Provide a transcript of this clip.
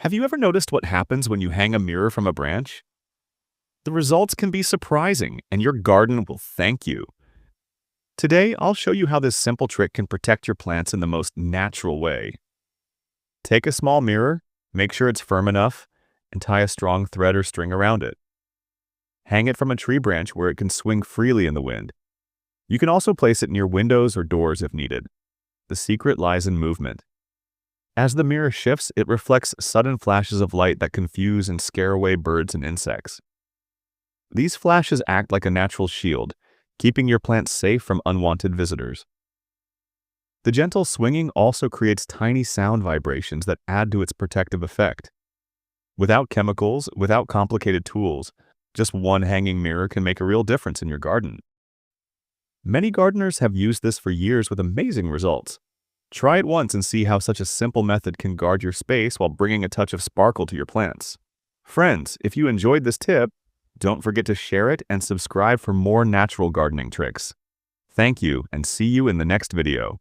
Have you ever noticed what happens when you hang a mirror from a branch? The results can be surprising, and your garden will thank you. Today, I'll show you how this simple trick can protect your plants in the most natural way. Take a small mirror, make sure it's firm enough, and tie a strong thread or string around it. Hang it from a tree branch where it can swing freely in the wind. You can also place it near windows or doors if needed. The secret lies in movement. As the mirror shifts, it reflects sudden flashes of light that confuse and scare away birds and insects. These flashes act like a natural shield, keeping your plants safe from unwanted visitors. The gentle swinging also creates tiny sound vibrations that add to its protective effect. Without chemicals, without complicated tools, just one hanging mirror can make a real difference in your garden. Many gardeners have used this for years with amazing results. Try it once and see how such a simple method can guard your space while bringing a touch of sparkle to your plants. Friends, if you enjoyed this tip, don't forget to share it and subscribe for more natural gardening tricks. Thank you, and see you in the next video.